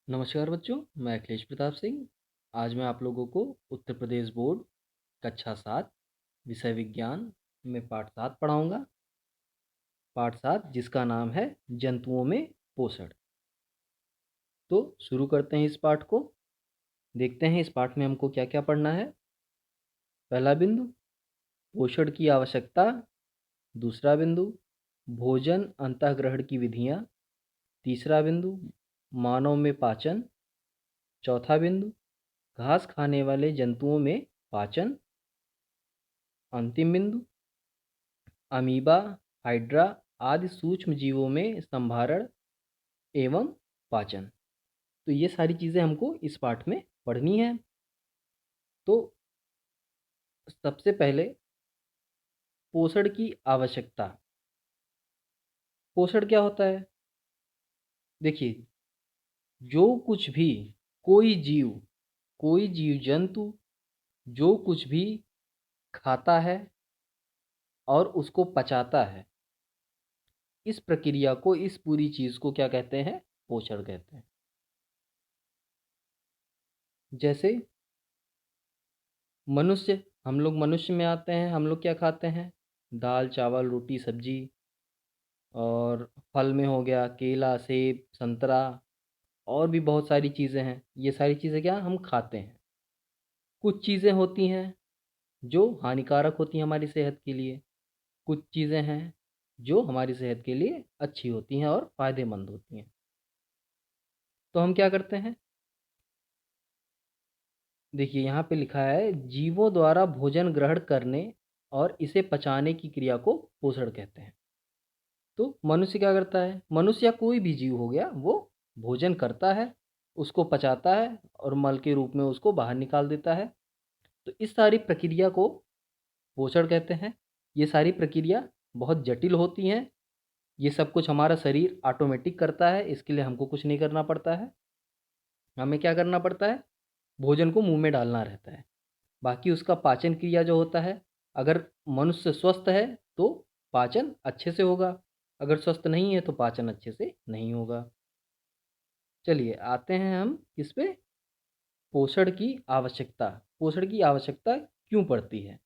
नमस्कार बच्चों, मैं अखिलेश प्रताप सिंह। आज मैं आप लोगों को उत्तर प्रदेश बोर्ड कक्षा 7 विषय विज्ञान में पाठ 7 पढ़ाऊंगा। पाठ 7 जिसका नाम है जंतुओं में पोषण। तो शुरू करते हैं इस पाठ को। देखते हैं इस पाठ में हमको क्या क्या पढ़ना है। पहला बिंदु, पोषण की आवश्यकता। दूसरा बिंदु, भोजन अंतःग्रहण की विधियाँ। तीसरा बिंदु, मानव में पाचन। चौथा बिंदु, घास खाने वाले जंतुओं में पाचन। अंतिम बिंदु, अमीबा, हाइड्रा आदि सूक्ष्म जीवों में संभारण एवं पाचन। तो ये सारी चीज़ें हमको इस पाठ में पढ़नी है। तो सबसे पहले पोषण की आवश्यकता। पोषण क्या होता है? देखिए, जो कुछ भी कोई जीव जंतु जो कुछ भी खाता है और उसको पचाता है, इस प्रक्रिया को, इस पूरी चीज़ को क्या कहते हैं? पोषण कहते हैं। जैसे मनुष्य, हम लोग मनुष्य में आते हैं। हम लोग क्या खाते हैं? दाल चावल रोटी सब्जी। और फल में हो गया केला सेब संतरा, और भी बहुत सारी चीज़ें हैं। ये सारी चीज़ें क्या हम खाते हैं। कुछ चीज़ें होती हैं जो हानिकारक होती हैं हमारी सेहत के लिए। कुछ चीज़ें हैं जो हमारी सेहत के लिए अच्छी होती हैं और फ़ायदेमंद होती हैं। तो हम क्या करते हैं? देखिए, यहाँ पे लिखा है जीवों द्वारा भोजन ग्रहण करने और इसे पचाने की क्रिया को पोषण कहते हैं। तो मनुष्य क्या करता है? मनुष्य या कोई भी जीव हो गया, वो भोजन करता है, उसको पचाता है और मल के रूप में उसको बाहर निकाल देता है। तो इस सारी प्रक्रिया को पोषण कहते हैं। ये सारी प्रक्रिया बहुत जटिल होती हैं। ये सब कुछ हमारा शरीर ऑटोमेटिक करता है, इसके लिए हमको कुछ नहीं करना पड़ता है। हमें क्या करना पड़ता है? भोजन को मुंह में डालना रहता है। बाकी उसका पाचन क्रिया जो होता है, अगर मनुष्य स्वस्थ है तो पाचन अच्छे से होगा, अगर स्वस्थ नहीं है तो पाचन अच्छे से नहीं होगा। चलिए आते हैं हम इस पे, पोषण की आवश्यकता। पोषण की आवश्यकता क्यों पड़ती है,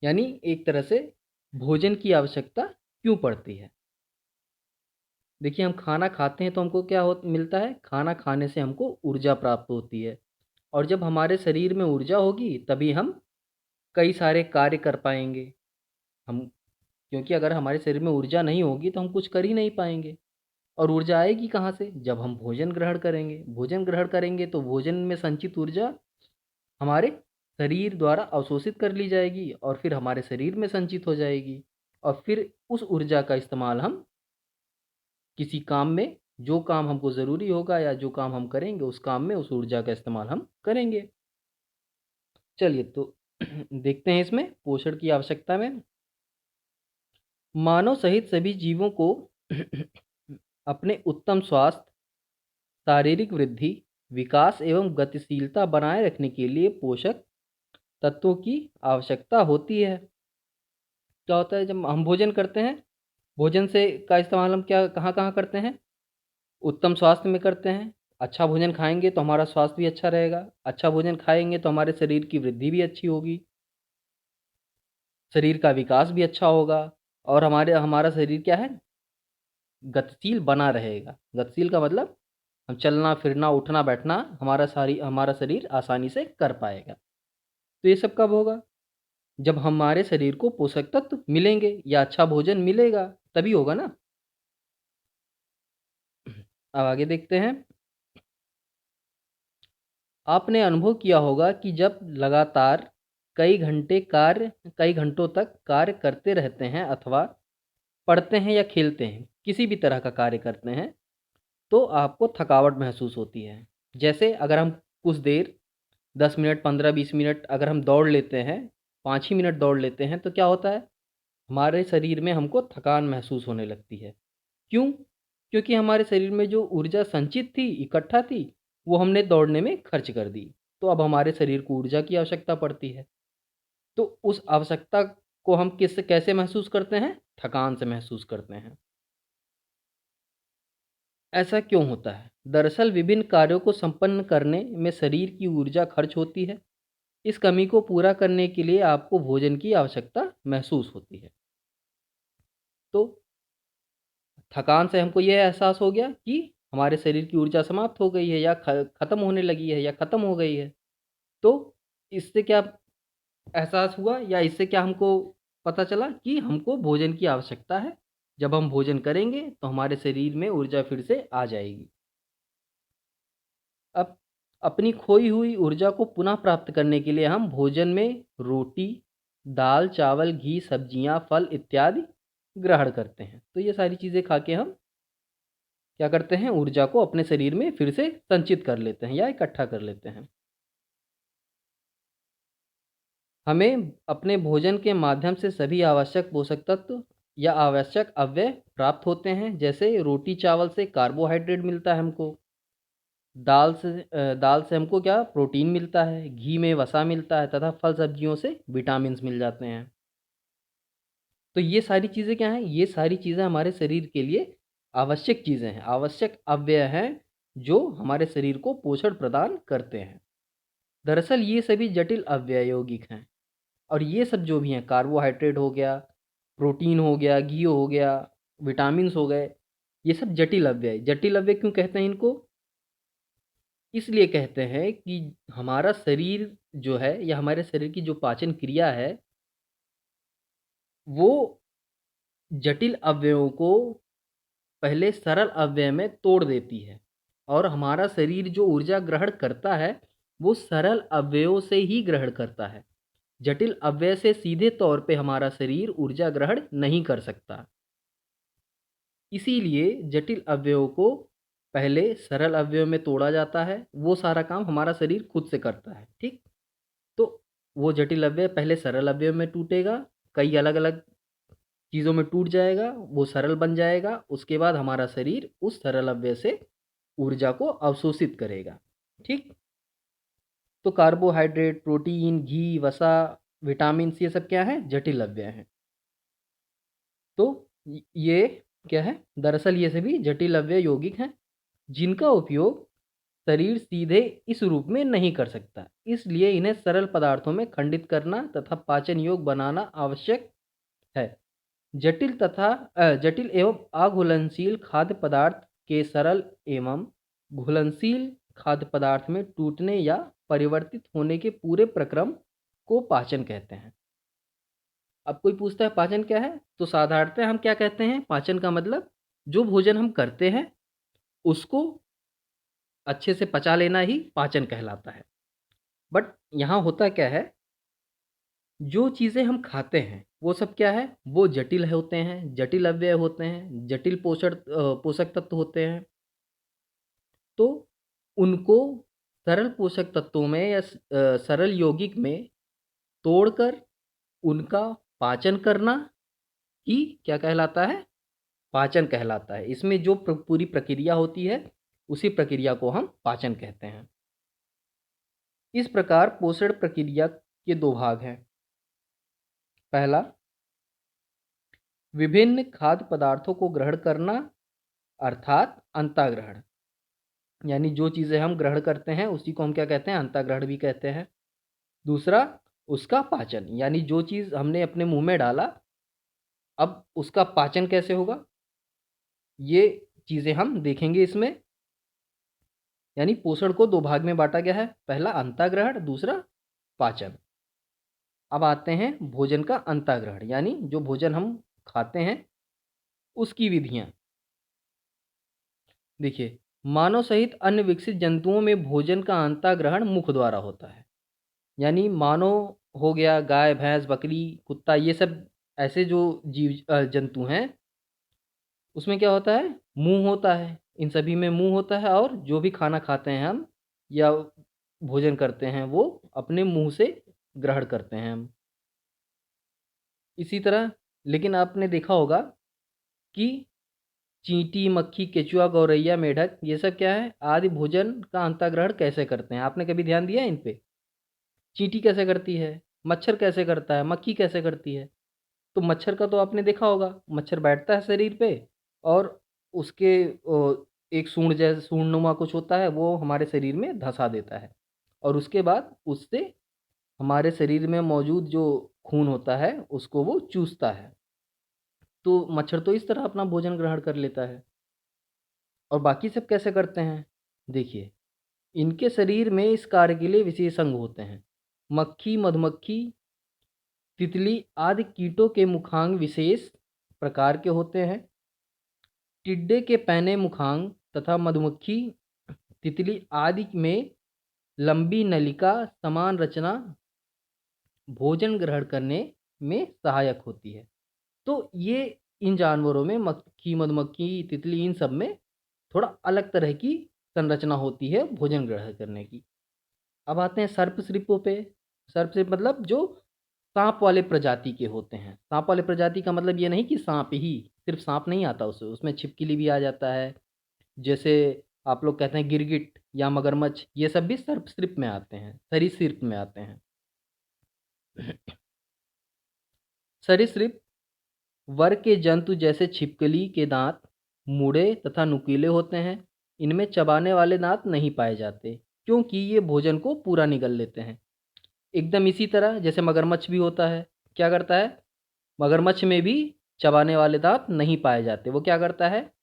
यानी एक तरह से भोजन की आवश्यकता क्यों पड़ती है। देखिए, हम खाना खाते हैं तो हमको क्या हो मिलता है? खाना खाने से हमको ऊर्जा प्राप्त होती है। और जब हमारे शरीर में ऊर्जा होगी तभी हम कई सारे कार्य कर पाएंगे। हम, क्योंकि अगर हमारे शरीर में ऊर्जा नहीं होगी तो हम कुछ कर ही नहीं पाएंगे। और ऊर्जा आएगी कहाँ से? जब हम भोजन ग्रहण करेंगे। भोजन ग्रहण करेंगे तो भोजन में संचित ऊर्जा हमारे शरीर द्वारा अवशोषित कर ली जाएगी और फिर हमारे शरीर में संचित हो जाएगी। और फिर उस ऊर्जा का इस्तेमाल हम किसी काम में, जो काम हमको ज़रूरी होगा या जो काम हम करेंगे उस काम में उस ऊर्जा का इस्तेमाल हम करेंगे। चलिए तो देखते हैं इसमें पोषण की आवश्यकता में। मानव सहित सभी जीवों को अपने उत्तम स्वास्थ्य, शारीरिक वृद्धि, विकास एवं गतिशीलता बनाए रखने के लिए पोषक तत्वों की आवश्यकता होती है। क्या होता है? जब हम भोजन करते हैं, भोजन से का इस्तेमाल हम क्या कहाँ कहाँ करते हैं? उत्तम स्वास्थ्य में करते हैं। अच्छा भोजन खाएंगे तो हमारा स्वास्थ्य भी अच्छा रहेगा। अच्छा भोजन खाएंगे तो हमारे शरीर की वृद्धि भी अच्छी होगी, शरीर का विकास भी अच्छा होगा। और हमारा शरीर क्या है? गतिशील बना रहेगा। गतिशील का मतलब हम चलना फिरना उठना बैठना हमारा शरीर आसानी से कर पाएगा। तो ये सब कब होगा? जब हमारे शरीर को पोषक तत्व मिलेंगे या अच्छा भोजन मिलेगा, तभी होगा ना। अब आगे देखते हैं। आपने अनुभव किया होगा कि जब लगातार कई घंटों तक कार्य करते रहते हैं अथवा पढ़ते हैं या खेलते हैं, किसी भी तरह का कार्य करते हैं, तो आपको थकावट महसूस होती है। जैसे अगर हम कुछ देर 10 मिनट 15-20 मिनट अगर हम दौड़ लेते हैं, 5 ही मिनट दौड़ लेते हैं, तो क्या होता है? हमारे शरीर में हमको थकान महसूस होने लगती है। क्यों? क्योंकि हमारे शरीर में जो ऊर्जा संचित थी, इकट्ठा थी, वो हमने दौड़ने में खर्च कर दी। तो अब हमारे शरीर को ऊर्जा की आवश्यकता पड़ती है। तो उस आवश्यकता को हम कैसे महसूस करते हैं? थकान से महसूस करते हैं। ऐसा क्यों होता है? दरअसल विभिन्न कार्यों को संपन्न करने में शरीर की ऊर्जा खर्च होती है। इस कमी को पूरा करने के लिए आपको भोजन की आवश्यकता महसूस होती है। तो थकान से हमको ये एहसास हो गया कि हमारे शरीर की ऊर्जा समाप्त हो गई है या ख़त्म होने लगी है या ख़त्म हो गई है। तो इससे क्या एहसास हुआ या इससे क्या हमको पता चला कि हमको भोजन की आवश्यकता है। जब हम भोजन करेंगे तो हमारे शरीर में ऊर्जा फिर से आ जाएगी। अब अपनी खोई हुई ऊर्जा को पुनः प्राप्त करने के लिए हम भोजन में रोटी, दाल, चावल, घी, सब्जियां, फल इत्यादि ग्रहण करते हैं। तो ये सारी चीज़ें खा के हम क्या करते हैं, ऊर्जा को अपने शरीर में फिर से संचित कर लेते हैं या इकट्ठा कर लेते हैं। हमें अपने भोजन के माध्यम से सभी आवश्यक पोषक तत्व या आवश्यक अव्यय प्राप्त होते हैं। जैसे रोटी चावल से कार्बोहाइड्रेट मिलता है हमको, दाल से हमको क्या प्रोटीन मिलता है, घी में वसा मिलता है तथा फल सब्जियों से विटामिन्स मिल जाते हैं। तो ये सारी चीज़ें क्या हैं, ये सारी चीज़ें हमारे शरीर के लिए आवश्यक चीज़ें हैं, आवश्यक अव्यय हैं जो हमारे शरीर को पोषण प्रदान करते हैं। दरअसल ये सभी जटिल अव्यय यौगिक हैं। और ये सब जो भी हैं, कार्बोहाइड्रेट हो गया, प्रोटीन हो गया, घी हो गया, विटामिन्स हो गए, ये सब जटिल अव्यय क्यों कहते हैं इनको? इसलिए कहते हैं कि हमारा शरीर जो है या हमारे शरीर की जो पाचन क्रिया है, वो जटिल अवयवों को पहले सरल अव्यय में तोड़ देती है। और हमारा शरीर जो ऊर्जा ग्रहण करता है, वो सरल अवयवों से ही ग्रहण करता है। जटिल अव्यय से सीधे तौर पे हमारा शरीर ऊर्जा ग्रहण नहीं कर सकता। इसीलिए जटिल अवयवों को पहले सरल अवयव में तोड़ा जाता है, वो सारा काम हमारा शरीर खुद से करता है, ठीक? तो वो जटिल अवयव पहले सरल अवयव में टूटेगा, कई अलग-अलग चीज़ों में टूट जाएगा, वो सरल बन जाएगा, उसके बाद हमारा शरीर उस सरल अवयव से ऊर्जा को अवशोषित करेगा, ठीक? तो कार्बोहाइड्रेट, प्रोटीन, घी, वसा, विटामिन्स ये सब क्या हैं? जटिल अव्यय हैं। तो ये क्या है? दरअसल ये सभी जटिल अव्यय यौगिक हैं, जिनका उपयोग शरीर सीधे इस रूप में नहीं कर सकता। इसलिए इन्हें सरल पदार्थों में खंडित करना तथा पाचन योग्य बनाना आवश्यक है। जटिल एवं अघुलनशील खाद्य पदार्थ के सरल एवं घुलनशील खाद्य पदार्थ में टूटने या परिवर्तित होने के पूरे प्रक्रम को पाचन कहते हैं। अब कोई पूछता है पाचन क्या है? तो साधारणतः हम क्या कहते हैं? पाचन का मतलब जो भोजन हम करते हैं, उसको अच्छे से पचा लेना ही पाचन कहलाता है। बट यहाँ होता क्या है, जो चीज़ें हम खाते हैं, वो सब क्या है? वो जटिल होते हैं, जटिल अव्यय होते हैं, जटिल पोषक तत्व होते हैं। तो उनको सरल पोषक तत्वों में या सरल यौगिक में तोड़कर उनका पाचन करना ही क्या कहलाता है? पाचन कहलाता है। इसमें जो पूरी प्रक्रिया होती है, उसी प्रक्रिया को हम पाचन कहते हैं। इस प्रकार पोषण प्रक्रिया के दो भाग हैं। पहला, विभिन्न खाद्य पदार्थों को ग्रहण करना अर्थात अंतःग्रहण। यानी जो चीज़ें हम ग्रहण करते हैं उसी को हम क्या कहते हैं? अंतःग्रहण भी कहते हैं। दूसरा, उसका पाचन, यानी जो चीज़ हमने अपने मुंह में डाला, अब उसका पाचन कैसे होगा, ये चीज़ें हम देखेंगे इसमें। यानी पोषण को दो भाग में बांटा गया है, पहला अंतःग्रहण, दूसरा पाचन। अब आते हैं भोजन का अंतःग्रहण, यानी जो भोजन हम खाते हैं उसकी विधियाँ। देखिए, मानव सहित अन्य विकसित जंतुओं में भोजन का अंतःग्रहण मुख द्वारा होता है। यानी मानव हो गया, गाय, भैंस, बकरी, कुत्ता, ये सब ऐसे जो जंतु हैं, उसमें क्या होता है? मुँह होता है। इन सभी में मुँह होता है और जो भी खाना खाते हैं हम या भोजन करते हैं, वो अपने मुँह से ग्रहण करते हैं हम। इसी तरह लेकिन आपने देखा होगा कि चींटी, मक्खी, केचुआ, गौरैया, मेढक, ये सब क्या है? आदि भोजन का अंतःग्रहण कैसे करते हैं? आपने कभी ध्यान दिया है इन पे? चींटी कैसे करती है? मच्छर कैसे करता है? मक्खी कैसे करती है? तो मच्छर का तो आपने देखा होगा, मच्छर बैठता है शरीर पे और उसके एक सूंड जैसे सूंडनुमा कुछ होता है, वो हमारे शरीर में धंसा देता है और उसके बाद उससे हमारे शरीर में मौजूद जो खून होता है उसको वो चूसता है। तो मच्छर तो इस तरह अपना भोजन ग्रहण कर लेता है। और बाकी सब कैसे करते हैं? देखिए, इनके शरीर में इस कार्य के लिए विशेष अंग होते हैं। मक्खी, मधुमक्खी, तितली आदि कीटों के मुखांग विशेष प्रकार के होते हैं। टिड्डे के पैने मुखांग तथा मधुमक्खी, तितली आदि में लंबी नलिका समान रचना भोजन ग्रहण करने में सहायक होती है। तो ये इन जानवरों में मक्खी, मधुमक्खी, तितली इन सब में थोड़ा अलग तरह की संरचना होती है भोजन ग्रहण करने की। अब आते हैं सर्पसृपों पे। सर्पसृप मतलब जो सांप वाले प्रजाति के होते हैं। सांप वाले प्रजाति का मतलब ये नहीं कि सांप ही, सिर्फ सांप नहीं आता उसमें छिपकली भी आ जाता है। जैसे आप लोग कहते हैं गिरगिट या मगरमच्छ, ये सब भी सर्पसृप में आते हैं, सरीसृप में आते हैं। सरीसृप वर्ग के जंतु जैसे छिपकली के दांत मुड़े तथा नुकीले होते हैं। इनमें चबाने वाले दांत नहीं पाए जाते क्योंकि ये भोजन को पूरा निगल लेते हैं। एकदम इसी तरह जैसे मगरमच्छ भी होता है, क्या करता है? मगरमच्छ में भी चबाने वाले दांत नहीं पाए जाते। वो क्या करता है?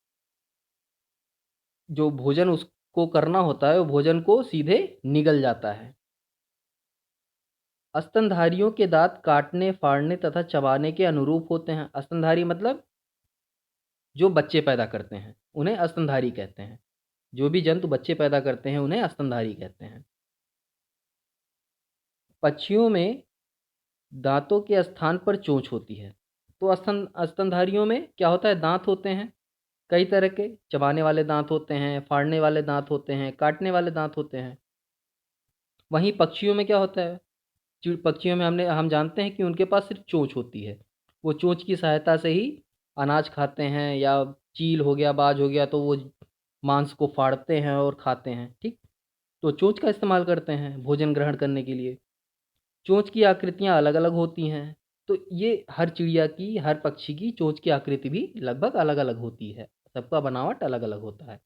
जो भोजन उसको करना होता है वो भोजन को सीधे निगल जाता है। स्तनधारियों के दांत काटने, फाड़ने तथा चबाने के अनुरूप होते हैं। स्तनधारी मतलब जो बच्चे पैदा करते हैं उन्हें स्तनधारी कहते हैं। जो भी जंतु बच्चे पैदा करते हैं उन्हें स्तनधारी कहते हैं। पक्षियों में दांतों के स्थान पर चोंच होती है। तो स्तनधारियों में क्या होता है? दांत होते हैं कई तरह के। चबाने वाले दांत होते हैं, फाड़ने वाले दांत होते हैं, काटने वाले दांत होते हैं। वहीं पक्षियों में क्या होता है? पक्षियों में हम जानते हैं कि उनके पास सिर्फ चोंच होती है। वो चोंच की सहायता से ही अनाज खाते हैं, या चील हो गया, बाज हो गया, तो वो मांस को फाड़ते हैं और खाते हैं। ठीक, तो चोंच का इस्तेमाल करते हैं भोजन ग्रहण करने के लिए। चोंच की आकृतियाँ अलग-अलग होती हैं। तो ये हर चिड़िया की, हर पक्षी की चोंच की आकृति भी लगभग अलग-अलग होती है। सबका बनावट अलग-अलग होता है।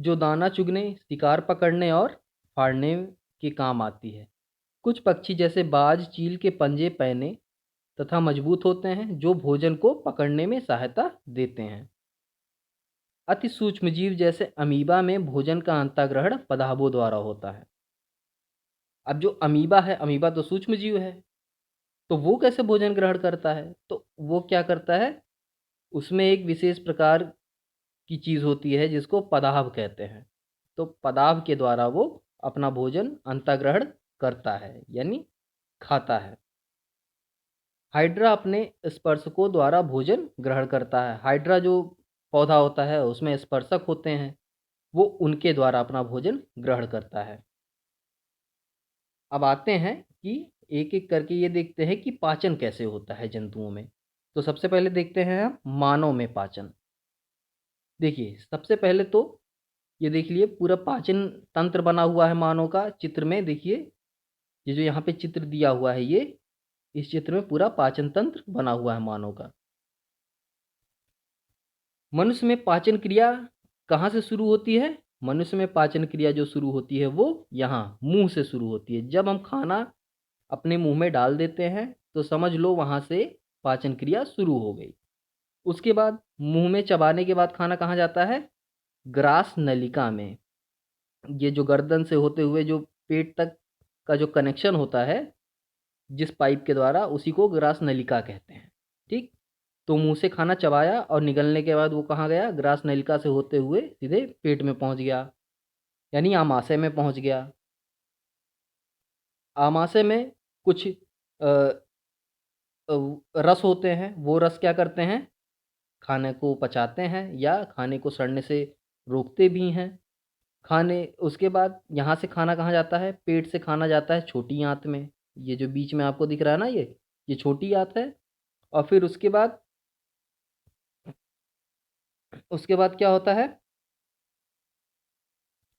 जो दाना चुगने, शिकार पकड़ने और फाड़ने के काम आती है। कुछ पक्षी जैसे बाज, चील के पंजे पैने तथा मजबूत होते हैं, जो भोजन को पकड़ने में सहायता देते हैं। अति सूक्ष्म जीव जैसे अमीबा में भोजन का अंतःग्रहण पदार्थों द्वारा होता है। अब जो अमीबा है, अमीबा तो सूक्ष्म जीव है, तो वो कैसे भोजन ग्रहण करता है? तो वो क्या करता है, उसमें एक विशेष प्रकार की चीज़ होती है जिसको पदाभ कहते हैं। तो पदाभ के द्वारा वो अपना भोजन अंतःग्रहण करता है, यानी खाता है। हाइड्रा अपने स्पर्शकों द्वारा भोजन ग्रहण करता है। हाइड्रा जो पौधा होता है उसमें स्पर्शक होते हैं, वो उनके द्वारा अपना भोजन ग्रहण करता है। अब आते हैं कि एक-एक करके ये देखते हैं कि पाचन कैसे होता है जंतुओं में। तो सबसे पहले देखते हैं हम मानव में पाचन। देखिए, सबसे पहले तो ये देख लिए पूरा पाचन तंत्र बना हुआ है मानव का। चित्र में देखिए, ये जो यहाँ पे चित्र दिया हुआ है, ये इस चित्र में पूरा पाचन तंत्र बना हुआ है मानव का। मनुष्य में पाचन क्रिया कहाँ से शुरू होती है? मनुष्य में पाचन क्रिया जो शुरू होती है वो यहाँ मुंह से शुरू होती है। जब हम खाना अपने मुंह में डाल देते हैं तो समझ लो वहाँ से पाचन क्रिया शुरू हो गई। उसके बाद मुंह में चबाने के बाद खाना कहाँ जाता है? ग्रास नलिका में। ये जो गर्दन से होते हुए जो पेट तक का जो कनेक्शन होता है, जिस पाइप के द्वारा, उसी को ग्रास नलिका कहते हैं। ठीक, तो मुंह से खाना चबाया और निगलने के बाद वो कहाँ गया? ग्रास नलिका से होते हुए सीधे पेट में पहुंच गया, यानी आमाशय में पहुंच गया। आमाशय में कुछ रस होते हैं। वो रस क्या करते हैं? खाने को पचाते हैं या खाने को सड़ने से रोकते भी हैं। खाने उसके बाद यहाँ से खाना कहाँ जाता है? पेट से खाना जाता है छोटी आंत में। ये जो बीच में आपको दिख रहा है ना, ये छोटी आंत है। और फिर उसके बाद क्या होता है?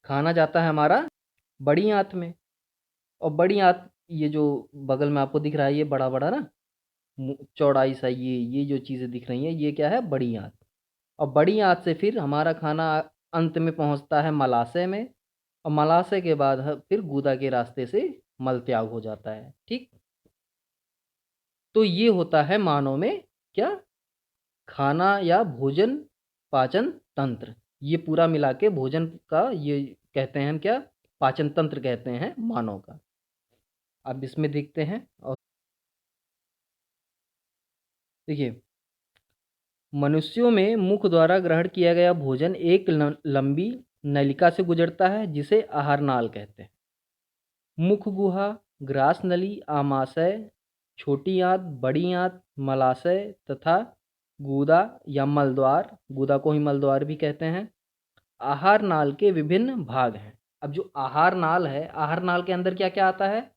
खाना जाता है हमारा बड़ी आंत में। और बड़ी आंत, ये जो बगल में आपको दिख रहा है ये बड़ा बड़ा ना चौड़ाई सा, ये जो चीज़ें दिख रही हैं, ये क्या है? बड़ी आंत। और बड़ी आँच से फिर हमारा खाना अंत में पहुँचता है मलाशय में, और मलाशय के बाद फिर गूदा के रास्ते से मल त्याग हो जाता है। ठीक, तो ये होता है मानव में क्या, खाना या भोजन पाचन तंत्र। ये पूरा मिला के भोजन का ये कहते हैं हम क्या, पाचन तंत्र कहते हैं मानव का। अब इसमें देखते हैं और देखिए, मनुष्यों में मुख द्वारा ग्रहण किया गया भोजन एक लंबी नलिका से गुजरता है जिसे आहार नाल कहते हैं। मुख गुहा, ग्रास नली, आमाशय, छोटी आंत, बड़ी आंत, मलाशय तथा गूदा या मलद्वार, गूदा को ही मलद्वार भी कहते हैं, आहार नाल के विभिन्न भाग हैं। अब जो आहार नाल है, आहार नाल के अंदर क्या क्या आता है,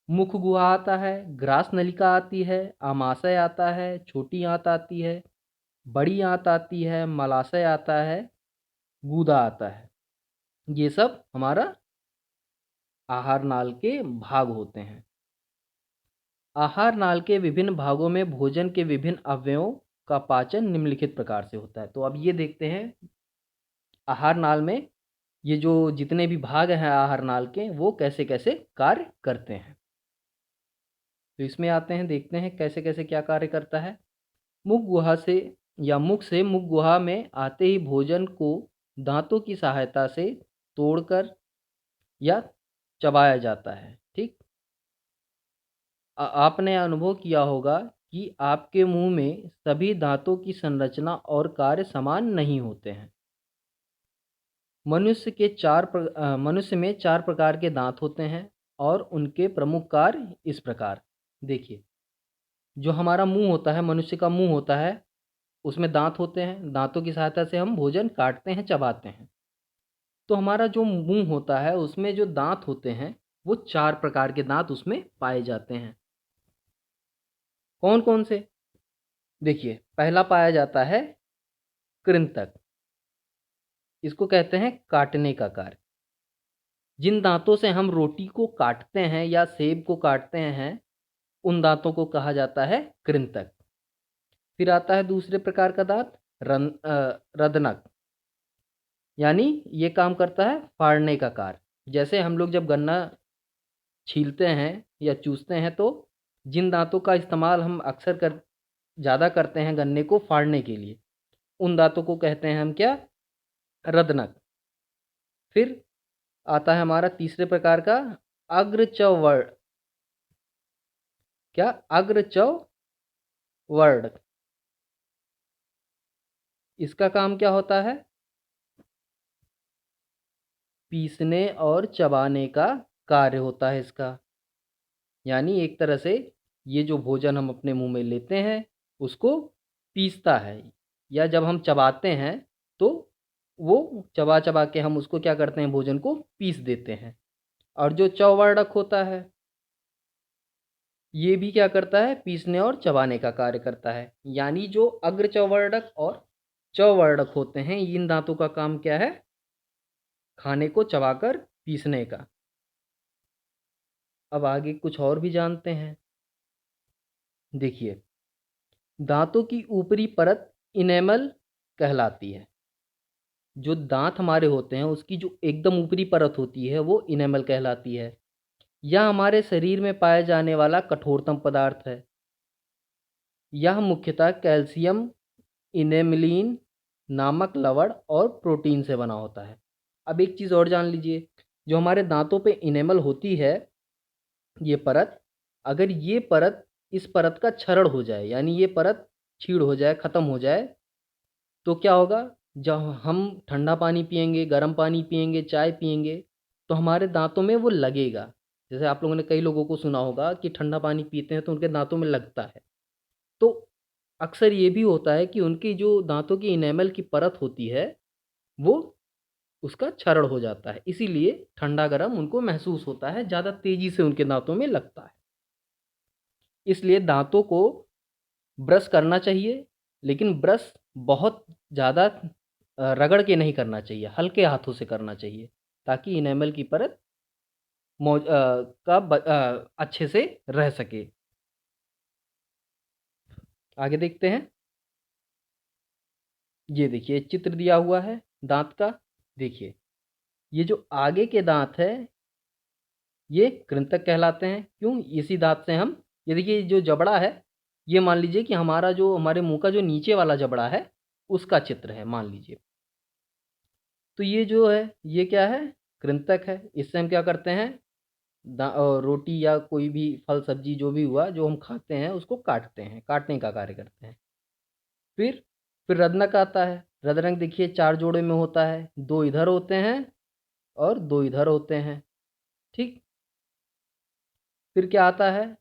मुख गुहा आता है, ग्रास नलिका आती है, आमाशय आता है, छोटी आंत आती है, बड़ी आंत आती है, मलाशय आता है, गूदा आता है। ये सब हमारा आहार नाल के भाग होते हैं। आहार नाल के विभिन्न भागों में भोजन के विभिन्न अवयवों का पाचन निम्नलिखित प्रकार से होता है। तो अब ये देखते हैं आहार नाल में ये जो जितने भी भाग हैं आहार नाल के, वो कैसे कैसे कार्य करते हैं। तो इसमें आते हैं, देखते हैं कैसे कैसे क्या कार्य करता है। मुख गुहा से या मुख से मुख गुहा में आते ही भोजन को दांतों की सहायता से तोड़कर या चबाया जाता है। ठीक, आपने अनुभव किया होगा कि आपके मुंह में सभी दांतों की संरचना और कार्य समान नहीं होते हैं। मनुष्य में 4 प्रकार के दांत होते हैं और उनके प्रमुख कार्य इस प्रकार। देखिए, जो हमारा मुंह होता है, मनुष्य का मुंह होता है, उसमें दांत होते हैं, दांतों की सहायता से हम भोजन काटते हैं, चबाते हैं। तो हमारा जो मुंह होता है उसमें जो दांत होते हैं, वो 4 प्रकार के दांत उसमें पाए जाते हैं। कौन कौन से? देखिए, पहला पाया जाता है कृंतक। इसको कहते हैं काटने का कार्य। जिन दांतों से हम रोटी को काटते हैं या सेब को काटते हैं, उन दांतों को कहा जाता है कृंतक। फिर आता है दूसरे प्रकार का दांत रदनक, यानी ये काम करता है फाड़ने का कार्य। जैसे हम लोग जब गन्ना छीलते हैं या चूसते हैं, तो जिन दांतों का इस्तेमाल हम अक्सर ज़्यादा करते हैं गन्ने को फाड़ने के लिए, उन दांतों को कहते हैं हम क्या, रदनक। फिर आता है हमारा तीसरे प्रकार का अग्रचवर्ण। क्या? अग्रचवर्ण। इसका काम क्या होता है? पीसने और चबाने का कार्य होता है इसका। यानी एक तरह से ये जो भोजन हम अपने मुंह में लेते हैं उसको पीसता है, या जब हम चबाते हैं तो वो चबा चबा के हम उसको क्या करते हैं, भोजन को पीस देते हैं। और जो चौवर्णक होता है, ये भी क्या करता है, पीसने और चबाने का कार्य करता है। यानी जो अग्र चौवर्णक और चौवर्णक होते हैं, इन दांतों का काम क्या है, खाने को चबाकर पीसने का। अब आगे कुछ और भी जानते हैं। देखिए, दांतों की ऊपरी परत इनेमल कहलाती है। जो दांत हमारे होते हैं उसकी जो एकदम ऊपरी परत होती है वो इनेमल कहलाती है। यह हमारे शरीर में पाया जाने वाला कठोरतम पदार्थ है। यह मुख्यतः कैल्शियम, इनेमलिन नामक लवण और प्रोटीन से बना होता है। अब एक चीज़ और जान लीजिए, जो हमारे दांतों पे इनेमल होती है, ये परत, अगर ये परत, इस परत का क्षरण हो जाए, यानी ये परत छीड़ हो जाए, ख़त्म हो जाए, तो क्या होगा, जब हम ठंडा पानी पिएंगे, गर्म पानी पिएंगे, चाय पिएंगे, तो हमारे दांतों में वो लगेगा। जैसे आप लोगों ने कई लोगों को सुना होगा कि ठंडा पानी पीते हैं तो उनके दांतों में लगता है। तो अक्सर ये भी होता है कि उनकी जो दांतों की इनेमल की परत होती है वो, उसका क्षरण हो जाता है, इसीलिए ठंडा गर्म उनको महसूस होता है, ज़्यादा तेज़ी से उनके दांतों में लगता है। इसलिए दांतों को ब्रश करना चाहिए, लेकिन ब्रश बहुत ज़्यादा रगड़ के नहीं करना चाहिए, हल्के हाथों से करना चाहिए, ताकि इनेमल की परत अच्छे से रह सके। आगे देखते हैं। ये देखिए चित्र दिया हुआ है दांत का। देखिए ये जो आगे के दांत है ये कृंतक कहलाते हैं। क्यों? इसी दांत से हम, ये देखिए जो जबड़ा है, ये मान लीजिए कि हमारा जो हमारे मुंह का जो नीचे वाला जबड़ा है उसका चित्र है मान लीजिए। तो ये जो है ये क्या है? कृंतक है। इससे हम क्या करते हैं? रोटी या कोई भी फल सब्जी जो भी हुआ जो हम खाते हैं उसको काटते हैं, काटने का कार्य करते हैं। फिर फिर रत्नक आता है। रत्नक देखिए 4 जोड़े में होता है, 2 इधर होते हैं और 2 इधर होते हैं। ठीक। फिर क्या आता है?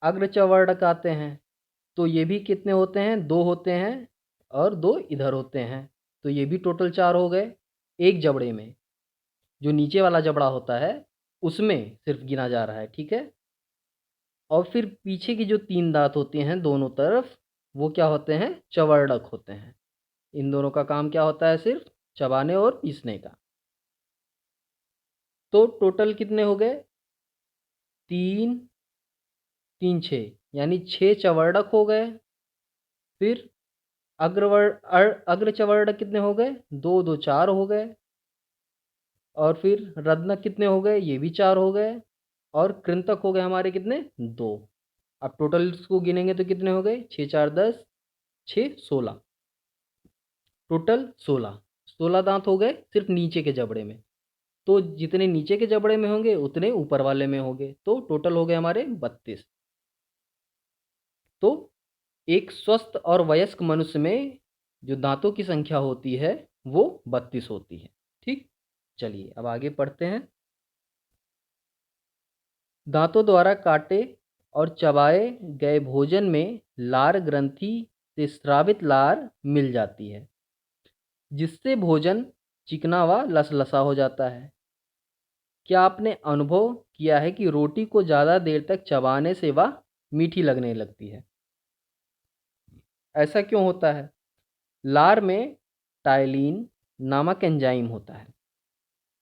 अग्रचवर्णक आते हैं। तो ये भी कितने होते हैं? 2 होते हैं और 2 इधर होते हैं। तो ये भी टोटल 4 हो गए एक जबड़े में। जो नीचे वाला जबड़ा होता है उसमें सिर्फ गिना जा रहा है। ठीक है। और फिर पीछे की जो 3 दांत होते हैं दोनों तरफ, वो क्या होते हैं? चवर्णक होते हैं। इन दोनों का काम क्या होता है? सिर्फ चबाने और पीसने का। तो टोटल कितने हो गए? 3 3 6, यानी 6 चवर्णक हो गए। फिर अग्रचवर्णक कितने हो गए? 2 2 4 हो गए। और फिर रत्नक कितने हो गए? ये भी 4 हो गए। और कृंतक हो गए हमारे कितने? 2। अब टोटल इसको गिनेंगे तो कितने हो गए? 6 4 10, 6 16। टोटल 16 दांत हो गए सिर्फ नीचे के जबड़े में। तो जितने नीचे के जबड़े में होंगे उतने ऊपर वाले में होंगे, तो टोटल हो गए हमारे 32। तो एक स्वस्थ और वयस्क मनुष्य में जो दांतों की संख्या होती है वो 32 होती है। ठीक। चलिए अब आगे पढ़ते हैं। दांतों द्वारा काटे और चबाए गए भोजन में लार ग्रंथि से स्रावित लार मिल जाती है, जिससे भोजन चिकना व लसलसा हो जाता है। क्या आपने अनुभव किया है कि रोटी को ज़्यादा देर तक चबाने से वह मीठी लगने लगती है? ऐसा क्यों होता है? लार में टाइलिन नामक एंजाइम होता है।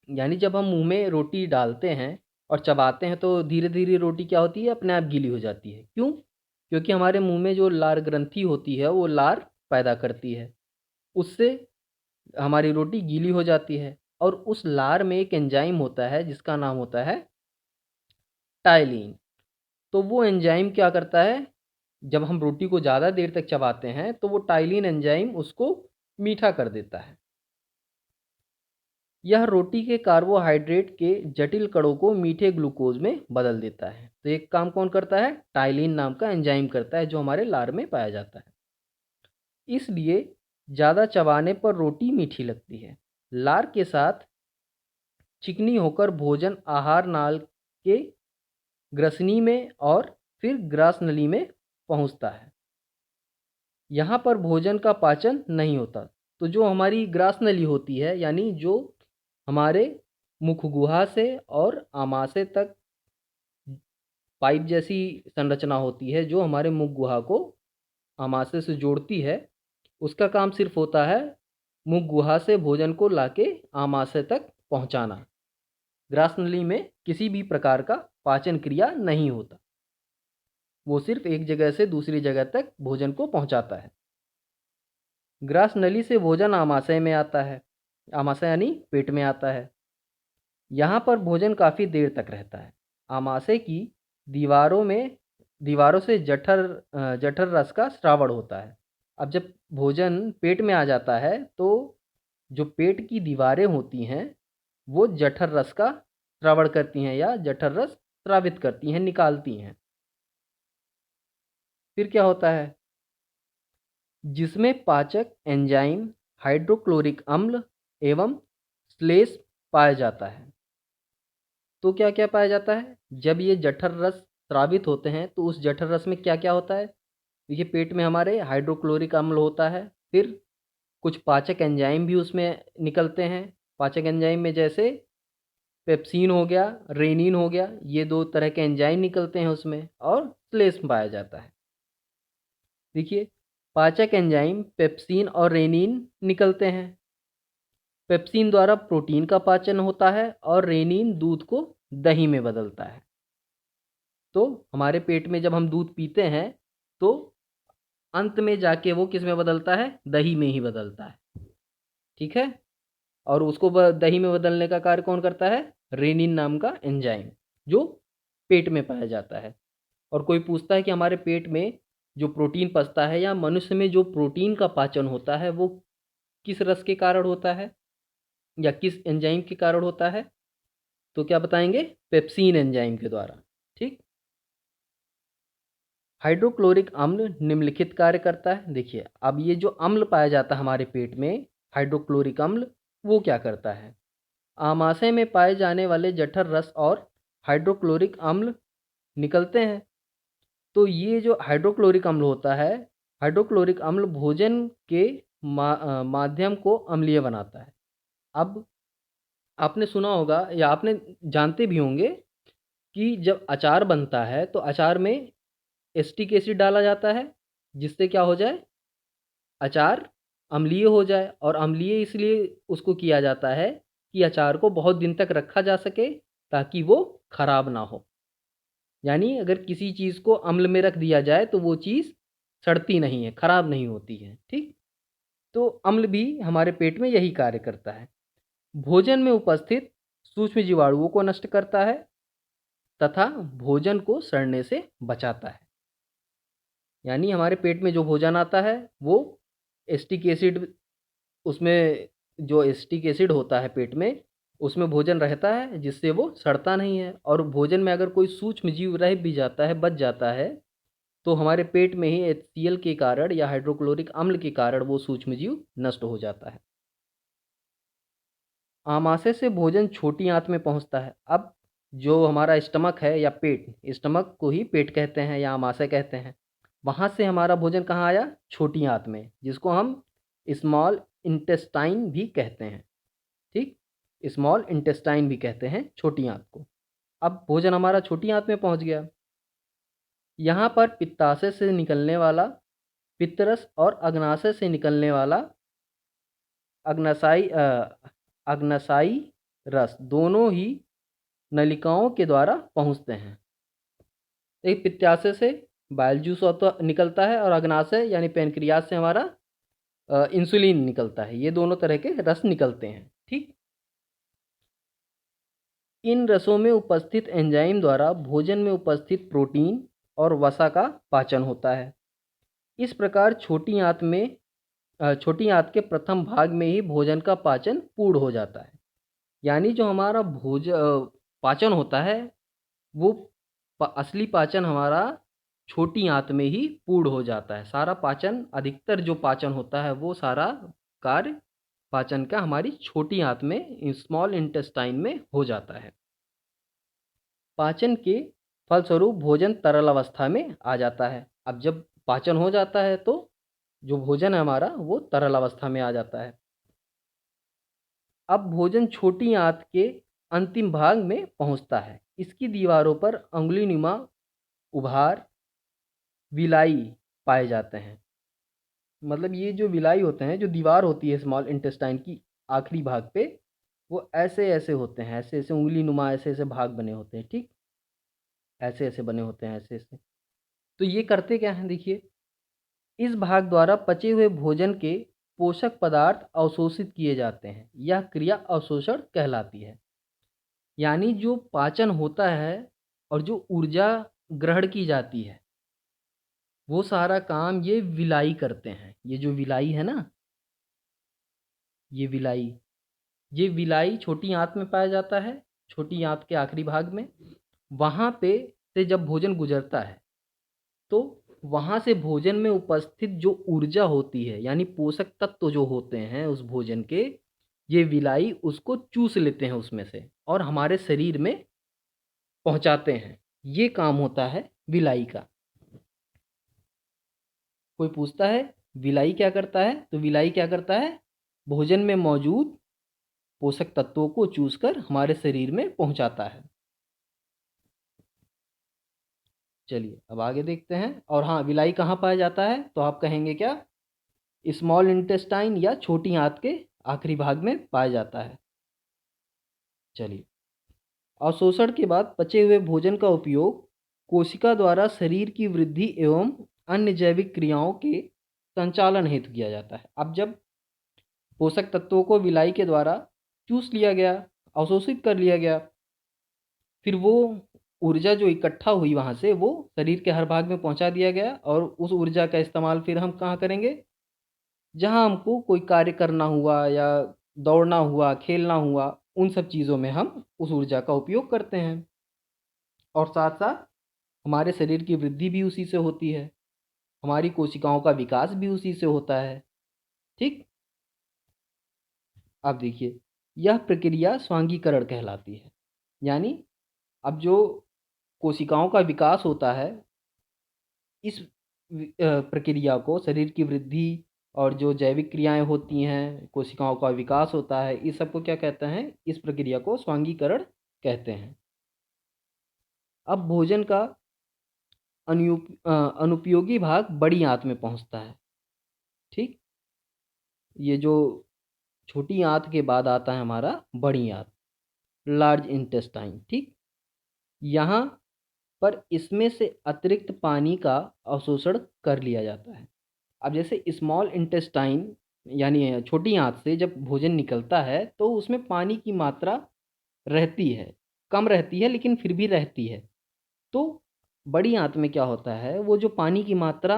यानी जब हम मुंह में रोटी डालते हैं और चबाते हैं तो धीरे धीरे रोटी क्या होती है? अपने आप गीली हो जाती है। क्यों? क्योंकि हमारे मुंह में जो लार ग्रंथि होती है वो लार पैदा करती है, उससे हमारी रोटी गीली हो जाती है। और उस लार में एक एंजाइम होता है जिसका नाम होता है टाइलिन। तो वो एंजाइम क्या करता है? जब हम रोटी को ज़्यादा देर तक चबाते हैं तो वो टाइलिन एंजाइम उसको मीठा कर देता है। यह रोटी के कार्बोहाइड्रेट के जटिल कणों को मीठे ग्लूकोज में बदल देता है। तो एक काम कौन करता है? टाइलिन नाम का एंजाइम करता है जो हमारे लार में पाया जाता है। इसलिए ज़्यादा चबाने पर रोटी मीठी लगती है। लार के साथ चिकनी होकर भोजन आहार नाल के ग्रसनी में और फिर ग्रास नली में पहुंचता है। यहाँ पर भोजन का पाचन नहीं होता। तो जो हमारी ग्रास नली होती है, यानी जो हमारे मुख गुहा से और आमाशय तक पाइप जैसी संरचना होती है जो हमारे मुख गुहा को आमाशय से जोड़ती है, उसका काम सिर्फ होता है मुख गुहा से भोजन को लाके आमाशय तक पहुंचाना। ग्रास नली में किसी भी प्रकार का पाचन क्रिया नहीं होता, वो सिर्फ एक जगह से दूसरी जगह तक भोजन को पहुंचाता है। ग्रास नली से भोजन आमाशय में आता है। आमाशय यानी पेट में आता है। यहाँ पर भोजन काफ़ी देर तक रहता है। आमाशय की दीवारों से जठर रस का स्रावण होता है। अब जब भोजन पेट में आ जाता है तो जो पेट की दीवारें होती हैं वो जठर रस का स्रावण करती हैं या जठर रस स्रावित करती हैं, निकालती हैं। फिर क्या होता है? जिसमें पाचक एंजाइम हाइड्रोक्लोरिक अम्ल एवं श्लेष पाया जाता है। तो क्या क्या पाया जाता है? जब ये जठर रस स्रावित होते हैं तो उस जठर रस में क्या क्या होता है? देखिए पेट में हमारे हाइड्रोक्लोरिक अम्ल होता है, फिर कुछ पाचक एंजाइम भी उसमें निकलते हैं। पाचक एंजाइम में जैसे पेप्सिन हो गया, रेनिन हो गया, ये 2 तरह के एंजाइम निकलते हैं उसमें, और श्लेष पाया जाता है। देखिए पाचक एंजाइम पेप्सिन और रेनिन निकलते हैं। पेप्सिन द्वारा प्रोटीन का पाचन होता है और रेनिन दूध को दही में बदलता है। तो हमारे पेट में जब हम दूध पीते हैं तो अंत में जाके वो किस में बदलता है, दही में ही बदलता है। ठीक है, और उसको दही में बदलने का कार्य कौन करता है, रेनिन नाम का एंजाइम, जो पेट में पाया जाता है। और कोई पूछता है कि हमारे पेट में जो प्रोटीन पचता है या मनुष्य में जो प्रोटीन का पाचन होता है वो किस रस के कारण होता है या किस एंजाइम के कारण होता है, तो क्या बताएंगे, पेप्सिन एंजाइम के द्वारा। ठीक। हाइड्रोक्लोरिक अम्ल निम्नलिखित कार्य करता है। देखिए, अब ये जो अम्ल पाया जाता है हमारे पेट में, हाइड्रोक्लोरिक अम्ल, वो क्या करता है, आमाशय में पाए जाने वाले जठर रस और हाइड्रोक्लोरिक अम्ल निकलते हैं। तो ये जो हाइड्रोक्लोरिक अम्ल होता है, हाइड्रोक्लोरिक अम्ल भोजन के माध्यम को अम्लीय बनाता है। अब आपने सुना होगा या आपने जानते भी होंगे कि जब अचार बनता है तो अचार में एसिटिक एसिड डाला जाता है, जिससे क्या हो जाए, अचार अम्लीय हो जाए। और अम्लीय इसलिए उसको किया जाता है कि अचार को बहुत दिन तक रखा जा सके ताकि वो खराब ना हो। यानी अगर किसी चीज़ को अम्ल में रख दिया जाए तो वो चीज़ सड़ती नहीं है, खराब नहीं होती है। ठीक। तो अम्ल भी हमारे पेट में यही कार्य करता है, भोजन में उपस्थित सूक्ष्म जीवाणुओं को नष्ट करता है तथा भोजन को सड़ने से बचाता है। यानी हमारे पेट में जो भोजन आता है वो एसिटिक एसिड, उसमें जो एसिटिक एसिड होता है पेट में, उसमें भोजन रहता है जिससे वो सड़ता नहीं है। और भोजन में अगर कोई सूक्ष्म जीव रह भी जाता है, बच जाता है, तो हमारे पेट में ही HCl के कारण या हाइड्रोक्लोरिक अम्ल के कारण वो सूक्ष्म जीव नष्ट हो जाता है। आमाशय से भोजन छोटी आंत में पहुंचता है। अब जो हमारा स्टमक है या पेट, स्टमक को ही पेट कहते हैं या आमाशय कहते हैं, वहाँ से हमारा भोजन कहाँ आया, छोटी आंत में, जिसको हम स्मॉल इंटेस्टाइन भी कहते हैं। ठीक, स्मॉल इंटेस्टाइन भी कहते हैं छोटी आंत को। अब भोजन हमारा छोटी आंत में पहुँच गया। यहाँ पर पित्ताशय से निकलने वाला पित्तरस और अग्नाशय से निकलने वाला अग्नाशयी रस दोनों ही नलिकाओं के द्वारा पहुँचते हैं। एक पित्ताशय से बाइल जूस निकलता है और अग्नाशय यानी पैनक्रियाज से हमारा इंसुलिन निकलता है। ये दोनों तरह के रस निकलते हैं। ठीक। इन रसों में उपस्थित एंजाइम द्वारा भोजन में उपस्थित प्रोटीन और वसा का पाचन होता है। इस प्रकार छोटी आंत के प्रथम भाग में ही भोजन का पाचन पूर्ण हो जाता है। यानी जो हमारा पाचन होता है वो असली पाचन हमारा छोटी आंत में ही पूर्ण हो जाता है। सारा पाचन, अधिकतर जो पाचन होता है वो सारा कार्य पाचन का हमारी छोटी आंत में, स्मॉल इंटेस्टाइन में हो जाता है। पाचन के फलस्वरूप भोजन तरल अवस्था में आ जाता है। अब जब पाचन हो जाता है तो जो भोजन है हमारा वो तरल अवस्था में आ जाता है। अब भोजन छोटी आंत के अंतिम भाग में पहुंचता है। इसकी दीवारों पर अंगुलीनुमा उभार, विलाई पाए जाते हैं। मतलब ये जो विलाई होते हैं, जो दीवार होती है स्मॉल इंटेस्टाइन की आखिरी भाग पे, वो ऐसे ऐसे होते हैं, ऐसे ऐसे उंगलीनुमा ऐसे ऐसे भाग बने होते हैं। ठीक, ऐसे ऐसे बने होते हैं, ऐसे ऐसे। तो ये करते क्या हैं, देखिए, इस भाग द्वारा पचे हुए भोजन के पोषक पदार्थ अवशोषित किए जाते हैं। यह क्रिया अवशोषण कहलाती है। यानी जो पाचन होता है और जो ऊर्जा ग्रहण की जाती है, वो सारा काम ये विलाई करते हैं। ये जो विलाई है ना, ये विलाई, ये विलाई छोटी आंत में पाया जाता है, छोटी आंत के आखिरी भाग में। वहाँ पे से जब भोजन गुजरता है तो वहाँ से भोजन में उपस्थित जो ऊर्जा होती है, यानी पोषक तत्व जो होते हैं उस भोजन के, ये विलाई उसको चूस लेते हैं उसमें से और हमारे शरीर में पहुँचाते हैं। ये काम होता है विलाई का। कोई पूछता है विलाई क्या करता है, तो विलाई क्या करता है, भोजन में मौजूद पोषक तत्वों को चूस कर हमारे शरीर में पहुँचाता है। चलिए अब आगे देखते हैं। और हाँ, विलाई कहाँ पाया जाता है, तो आप कहेंगे क्या, स्मॉल इंटेस्टाइन या छोटी आंत के आखिरी भाग में पाया जाता है। चलिए, अवशोषण के बाद बचे हुए भोजन का उपयोग कोशिका द्वारा शरीर की वृद्धि एवं अन्य जैविक क्रियाओं के संचालन हेतु किया जाता है। अब जब पोषक तत्वों को विलाई के द्वारा चूस लिया गया, अवशोषित कर लिया गया, फिर वो ऊर्जा जो इकट्ठा हुई वहाँ से वो शरीर के हर भाग में पहुँचा दिया गया, और उस ऊर्जा का इस्तेमाल फिर हम कहाँ करेंगे? जहाँ हमको कोई कार्य करना हुआ या दौड़ना हुआ, खेलना हुआ, उन सब चीज़ों में हम उस ऊर्जा का उपयोग करते हैं। और साथ-साथ हमारे शरीर की वृद्धि भी उसी से होती है, हमारी कोशिकाओं का विकास भी उसी से होता है, ठीक? अब देखिए, यह प्रक्रिया स्वांगीकरण कहलाती है। यानी अब जो कोशिकाओं का विकास होता है, इस प्रक्रिया को, शरीर की वृद्धि और जो जैविक क्रियाएँ होती हैं, कोशिकाओं का विकास होता है, इस सब को क्या कहते हैं? इस प्रक्रिया को स्वांगीकरण कहते हैं। अब भोजन का अनुपयोगी भाग बड़ी आँत में पहुँचता है, ठीक? ये जो छोटी आँत के बाद आता है हमारा बड़ी आँत, लार्ज इंटेस्टाइन, ठीक? यहाँ पर इसमें से अतिरिक्त पानी का अवशोषण कर लिया जाता है। अब जैसे स्मॉल इंटेस्टाइन यानी छोटी आँत से जब भोजन निकलता है तो उसमें पानी की मात्रा रहती है, कम रहती है लेकिन फिर भी रहती है। तो बड़ी आँत में क्या होता है, वो जो पानी की मात्रा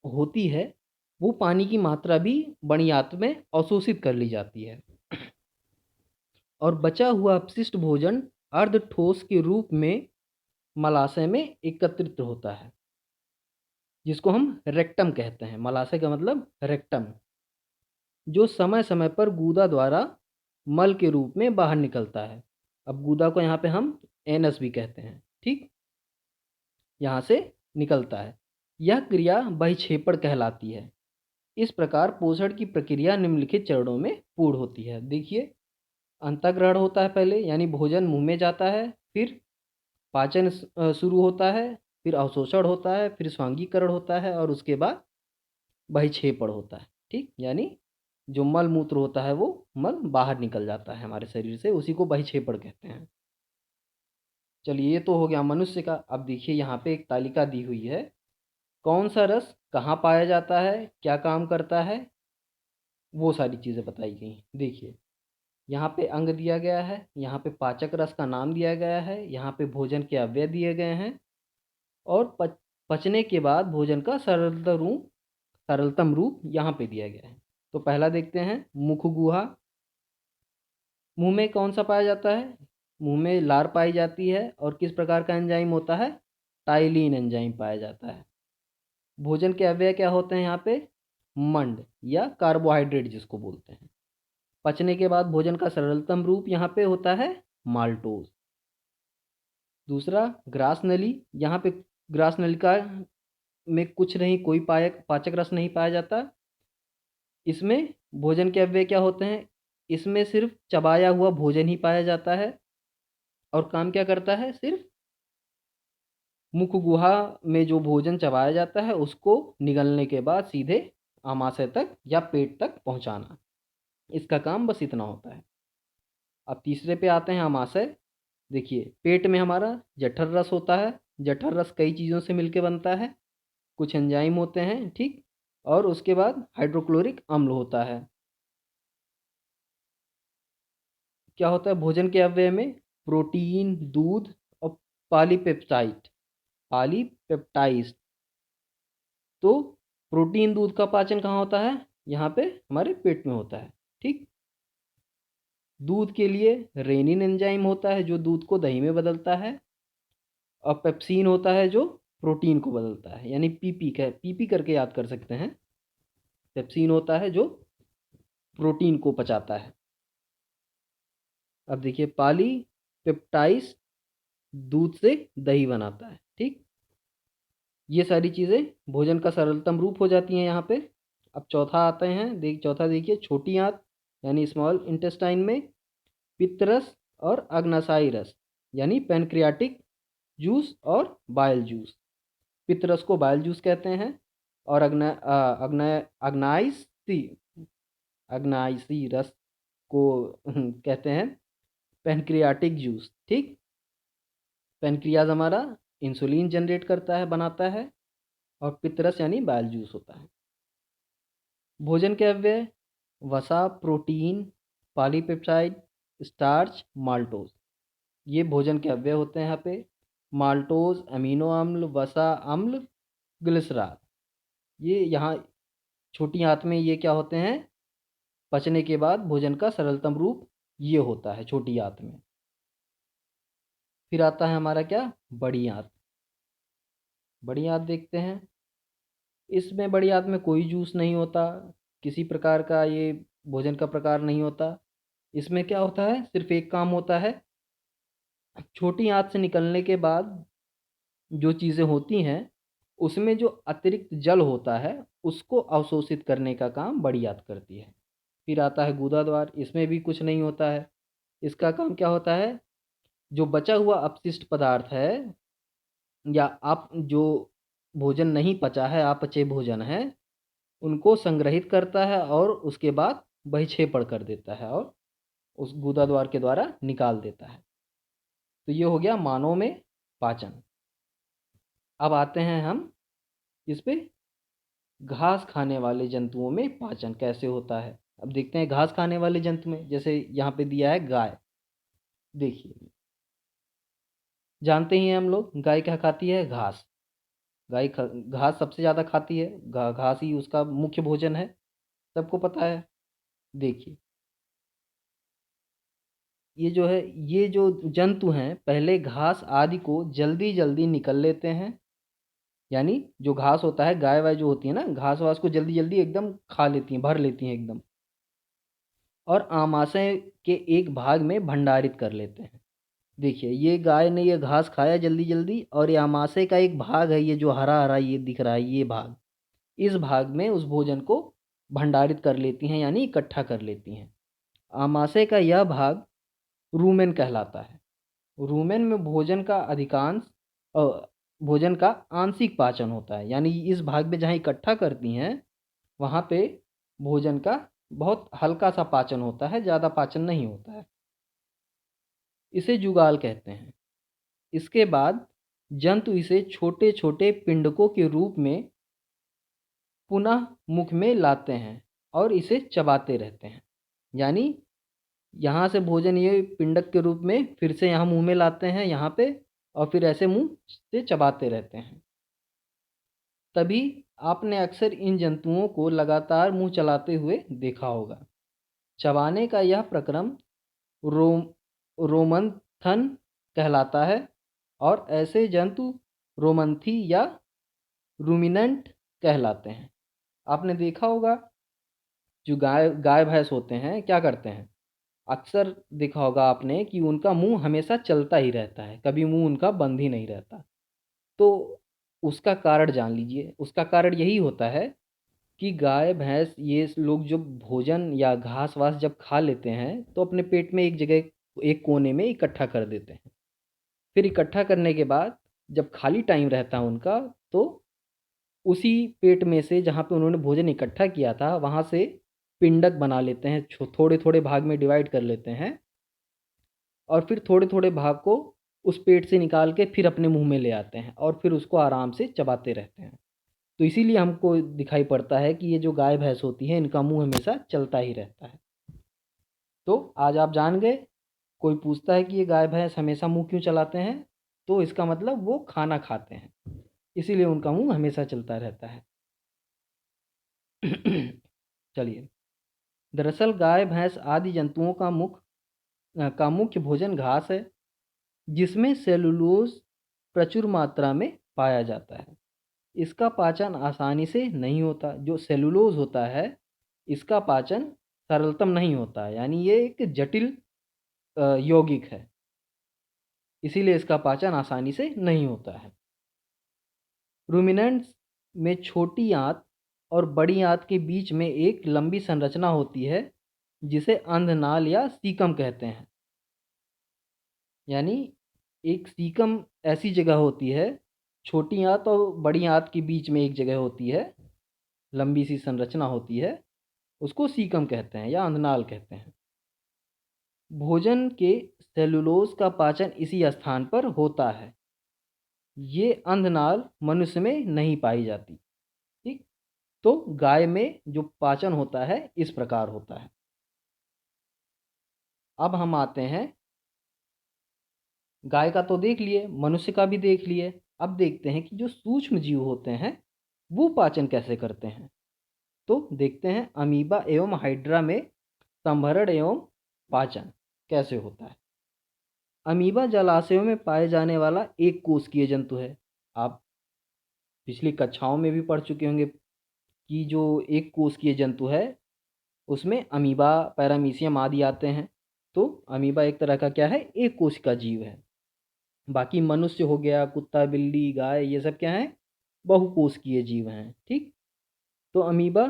होती है, वो पानी की मात्रा भी बड़ी आँत में अवशोषित कर ली जाती है। और बचा हुआ अपशिष्ट भोजन अर्ध ठोस के रूप में मलाशय में एकत्रित होता है, जिसको हम रेक्टम कहते हैं। मलाशय का मतलब रेक्टम, जो समय समय पर गूदा द्वारा मल के रूप में बाहर निकलता है। अब गूदा को यहाँ पे हम एनस भी कहते हैं, ठीक? यहाँ से निकलता है। यह क्रिया बहिक्षेपण कहलाती है। इस प्रकार पोषण की प्रक्रिया निम्नलिखित चरणों में पूर्ण होती है। देखिए, अंतःग्रहण होता है पहले, यानी भोजन मुंह में जाता है, फिर पाचन शुरू होता है, फिर अवशोषण होता है, फिर स्वांगीकरण होता है, और उसके बाद बहिक्षेपण होता है, ठीक? यानी जो मल मूत्र होता है वो मल बाहर निकल जाता है हमारे शरीर से, उसी को बहिक्षेपण कहते हैं। चलिए, ये तो हो गया मनुष्य का। अब देखिए, यहाँ पे एक तालिका दी हुई है, कौन सा रस कहाँ पाया जाता है, क्या काम करता है, वो सारी चीज़ें बताई गई हैं। देखिए, यहाँ पे अंग दिया गया है, यहाँ पे पाचक रस का नाम दिया गया है, यहाँ पे भोजन के अवयव दिए गए हैं, और पचने के बाद भोजन का सरलतम रूप यहाँ पे दिया गया है। तो पहला देखते हैं, मुख गुहा। मुंह में कौन सा पाया जाता है? मुंह में लार पाई जाती है, और किस प्रकार का एंजाइम होता है? टाइलिन एंजाइम पाया जाता है। भोजन के अवयव क्या होते हैं यहाँ पे? मंड या कार्बोहाइड्रेट जिसको बोलते हैं। पचने के बाद भोजन का सरलतम रूप यहाँ पे होता है माल्टोज। दूसरा, ग्रास नली। यहाँ पे ग्रास नलिका में कुछ नहीं, कोई पाचक रस नहीं पाया जाता। इसमें भोजन के अवयव क्या होते हैं? इसमें सिर्फ चबाया हुआ भोजन ही पाया जाता है, और काम क्या करता है? सिर्फ मुख गुहा में जो भोजन चबाया जाता है उसको निगलने के बाद सीधे आमाशय तक या पेट तक पहुंचाना, इसका काम बस इतना होता है। अब तीसरे पे आते हैं, आमाशय। देखिए, पेट में हमारा जठर रस होता है। जठर रस कई चीज़ों से मिलके बनता है, कुछ एंजाइम होते हैं, ठीक? और उसके बाद हाइड्रोक्लोरिक अम्ल होता है। क्या होता है भोजन के अवयव में? प्रोटीन, दूध और पॉलीपेप्टाइड पॉलीपेप्टाइड्स। तो प्रोटीन, दूध का पाचन कहाँ होता है? यहाँ पे हमारे पेट में होता है, ठीक? दूध के लिए रेनिन एंजाइम होता है जो दूध को दही में बदलता है, और पेप्सिन होता है जो प्रोटीन को बदलता है, यानी पीपी करके याद कर सकते हैं। पेप्सिन होता है जो प्रोटीन को पचाता है। अब देखिए, पॉलीपेप्टाइड्स दूध से दही बनाता है, ठीक? ये सारी चीज़ें भोजन का सरलतम रूप हो जाती हैं यहाँ पे। अब चौथा आते हैं, चौथा देखिए, छोटी आंत यानी स्मॉल इंटेस्टाइन में पित्तरस और अग्नाशयी रस, यानी पैनक्रियाटिक जूस और बाइल जूस। पित्तरस को बाइल जूस कहते हैं, और अग्नाशयी रस को कहते हैं पैनक्रियाटिक जूस, ठीक? पैनक्रियाज हमारा इंसुलिन जनरेट करता है, बनाता है, और पितरस यानी बाइल जूस होता है। भोजन के अव्यय: वसा, प्रोटीन, पॉलीपेप्टाइड, स्टार्च, माल्टोज। ये भोजन के अव्यय होते हैं यहाँ पे। माल्टोज अमीनो अम्ल, वसा अम्ल, ग्लिसरॉल। ये यहाँ छोटी आंत में ये क्या होते हैं, पचने के बाद भोजन का सरलतम रूप ये होता है छोटी आंत में। फिर आता है हमारा क्या, बड़ी आंत। बड़ी आंत देखते हैं। इसमें बड़ी आंत में कोई जूस नहीं होता, किसी प्रकार का ये भोजन का प्रकार नहीं होता। इसमें क्या होता है, सिर्फ एक काम होता है, छोटी आंत से निकलने के बाद जो चीज़ें होती हैं उसमें जो अतिरिक्त जल होता है उसको अवशोषित करने का काम बड़ी आंत करती है। फिर आता है गूदा द्वार। इसमें भी कुछ नहीं होता है। इसका काम क्या होता है, जो बचा हुआ अपशिष्ट पदार्थ है या आप जो भोजन नहीं पचा है, अपचे भोजन है, उनको संग्रहित करता है और उसके बाद बहिक्षेपण कर देता है और उस गूदा द्वार के द्वारा निकाल देता है। तो ये हो गया मानव में पाचन। अब आते हैं हम इस पे, घास खाने वाले जंतुओं में पाचन कैसे होता है। अब देखते हैं घास खाने वाले जंतु में, जैसे यहाँ पे दिया है गाय। देखिए, जानते ही हैं हम लोग गाय क्या खाती है, घास। घास सबसे ज़्यादा खाती है, घास ही उसका मुख्य भोजन है, सबको पता है। देखिए, ये जो है, ये जो जंतु हैं पहले घास आदि को जल्दी जल्दी निकल लेते हैं। यानी जो घास होता है, गाय वाय जो होती है ना, घास वास को जल्दी जल्दी एकदम खा लेती हैं, भर लेती हैं एकदम, और आमाशय के एक भाग में भंडारित कर लेते हैं। देखिए, ये गाय ने ये घास खाया जल्दी जल्दी, और ये आमाशय का एक भाग है, ये जो हरा हरा ये दिख रहा है ये भाग, इस भाग में उस भोजन को भंडारित कर लेती हैं, यानी इकट्ठा कर लेती हैं। आमाशय का यह भाग रूमेन कहलाता है। रूमेन में अ, भोजन का आंशिक पाचन होता है, यानी इस भाग में जहाँ इकट्ठा करती हैं वहाँ पे भोजन का बहुत हल्का सा पाचन होता है, ज़्यादा पाचन नहीं होता है। इसे जुगाल कहते हैं। इसके बाद जंतु इसे छोटे छोटे पिंडकों के रूप में पुनः मुख में लाते हैं और इसे चबाते रहते हैं। यानी यहाँ से भोजन ये पिंडक के रूप में फिर से यहाँ मुंह में लाते हैं यहाँ पे, और फिर ऐसे मुंह से चबाते रहते हैं। तभी आपने अक्सर इन जंतुओं को लगातार मुंह चलाते हुए देखा होगा। चबाने का यह प्रक्रम रोम रोमंथन कहलाता है, और ऐसे जंतु रोमंथी या रूमिनेंट कहलाते हैं। आपने देखा होगा जो गाय गाय भैंस होते हैं क्या करते हैं, अक्सर देखा होगा आपने कि उनका मुंह हमेशा चलता ही रहता है, कभी मुंह उनका बंद ही नहीं रहता। तो उसका कारण जान लीजिए। उसका कारण यही होता है कि गाय भैंस ये लोग जो भोजन या घास वास जब खा लेते हैं तो अपने पेट में एक जगह एक कोने में इकट्ठा कर देते हैं। फिर इकट्ठा करने के बाद जब खाली टाइम रहता है उनका, तो उसी पेट में से जहाँ पे उन्होंने भोजन इकट्ठा किया था वहाँ से पिंडक बना लेते हैं, थोड़े थोड़े भाग में डिवाइड कर लेते हैं, और फिर थोड़े थोड़े भाग को उस पेट से निकाल के फिर अपने मुंह में ले आते हैं और फिर उसको आराम से चबाते रहते हैं। तो इसीलिए हमको दिखाई पड़ता है कि ये जो गाय भैंस होती है इनका मुंह हमेशा चलता ही रहता है। तो आज आप जान गए। कोई पूछता है कि ये गाय भैंस हमेशा मुंह क्यों चलाते हैं, तो इसका मतलब वो खाना खाते हैं, इसीलिए उनका मुंह हमेशा चलता रहता है। चलिए, दरअसल गाय भैंस आदि जंतुओं का मुख्य भोजन घास है, जिसमें सेलुलोज प्रचुर मात्रा में पाया जाता है। इसका पाचन आसानी से नहीं होता। जो सेलुलोज होता है इसका पाचन सरलतम नहीं होता है, यानी ये एक जटिल यौगिक है, इसीलिए इसका पाचन आसानी से नहीं होता है। रूमिनेंट्स में छोटी आंत और बड़ी आंत के बीच में एक लंबी संरचना होती है जिसे अंधनाल या सीकम कहते हैं। यानी एक सीकम ऐसी जगह होती है, छोटी आंत और बड़ी आंत के बीच में एक जगह होती है, लंबी सी संरचना होती है, उसको सीकम कहते हैं या अंधनाल कहते हैं। भोजन के सेलुलोज का पाचन इसी स्थान पर होता है। ये अंधनाल मनुष्य में नहीं पाई जाती। ठीक। तो गाय में जो पाचन होता है इस प्रकार होता है। अब हम आते हैं, गाय का तो देख लिए, मनुष्य का भी देख लिए। अब देखते हैं कि जो सूक्ष्म जीव होते हैं वो पाचन कैसे करते हैं। तो देखते हैं अमीबा एवं हाइड्रा में संभरण एवं पाचन कैसे होता है। अमीबा जलाशयों में पाए जाने वाला एक कोशिकीय जंतु है। आप पिछली कक्षाओं में भी पढ़ चुके होंगे कि जो एक कोशिकीय जंतु है उसमें अमीबा, पैरामीशियम आदि आते हैं। तो अमीबा एक तरह का क्या है, एक कोशिका जीव है। बाकी मनुष्य हो गया, कुत्ता, बिल्ली, गाय, ये सब क्या है, बहुकोशिकीय जीव हैं। ठीक। तो अमीबा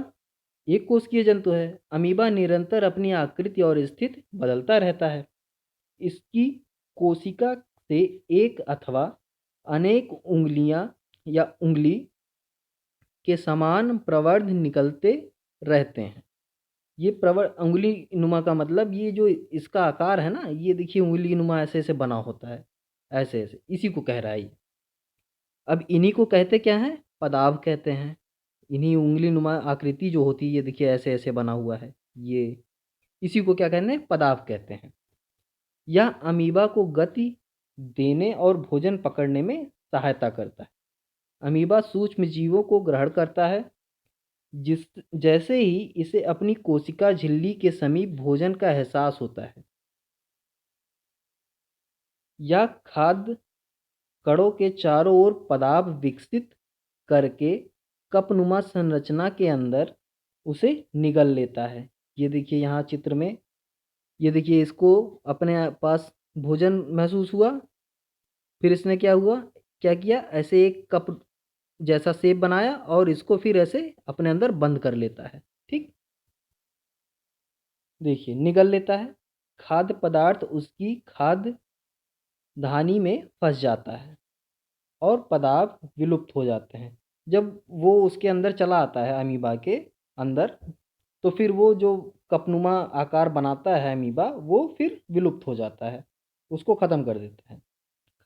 एक कोशिकीय जंतु है। अमीबा निरंतर अपनी आकृति और स्थिति बदलता रहता है। इसकी कोशिका से एक अथवा अनेक उंगलियां या उंगली के समान प्रवर्ध निकलते रहते हैं। ये प्रवर उंगली नुमा का मतलब ये जो इसका आकार है ना, ये देखिए उंगली नुमा ऐसे ऐसे बना होता है, ऐसे ऐसे, इसी को कह रहा है ये। अब इन्हीं को कहते क्या है, पदाव कहते हैं। इन्हीं उंगली नुमा आकृति जो होती है, ये देखिए ऐसे ऐसे बना हुआ है, ये इसी को क्या कहते हैं, पदाव कहते हैं। यह अमीबा को गति देने और भोजन पकड़ने में सहायता करता है। अमीबा सूक्ष्म जीवों को ग्रहण करता है, जिस जैसे ही इसे अपनी कोशिका झिल्ली के समीप भोजन का एहसास होता है। यह खाद्य कणों के चारों ओर पदार्थ विकसित करके कपनुमा संरचना के अंदर उसे निगल लेता है। ये देखिए यहाँ चित्र में, ये देखिए इसको अपने पास भोजन महसूस हुआ, फिर इसने क्या हुआ, क्या किया, ऐसे एक कप जैसा शेप बनाया और इसको फिर ऐसे अपने अंदर बंद कर लेता है। ठीक। देखिए निगल लेता है, खाद्य पदार्थ उसकी खाद्य धानी में फंस जाता है और पदार्थ विलुप्त हो जाते हैं। जब वो उसके अंदर चला आता है अमीबा के अंदर, तो फिर वो जो कपनुमा आकार बनाता है अमीबा, वो फिर विलुप्त हो जाता है, उसको ख़त्म कर देता है।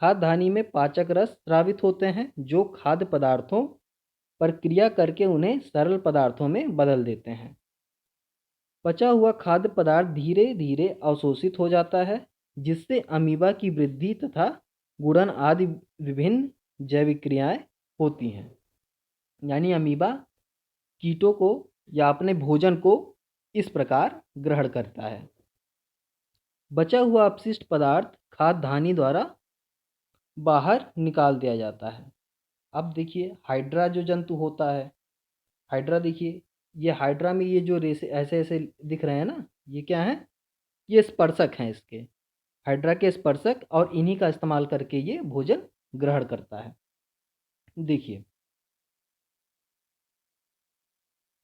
खाद्य धानी में पाचक रस स्रावित होते हैं जो खाद्य पदार्थों पर क्रिया करके उन्हें सरल पदार्थों में बदल देते हैं। पचा हुआ खाद्य पदार्थ धीरे धीरे अवशोषित हो जाता है, जिससे अमीबा की वृद्धि तथा गुणन आदि विभिन्न जैविक क्रियाएं होती हैं। यानी अमीबा कीटों को या अपने भोजन को इस प्रकार ग्रहण करता है। बचा हुआ अपशिष्ट पदार्थ खाद्य धानी द्वारा बाहर निकाल दिया जाता है। अब देखिए हाइड्रा जो जंतु होता है, हाइड्रा देखिए, ये हाइड्रा में ये जो रेसे ऐसे ऐसे दिख रहे हैं ना, ये क्या है, ये स्पर्शक हैं इसके, हाइड्रा के स्पर्शक, और इन्हीं का इस्तेमाल करके ये भोजन ग्रहण करता है। देखिए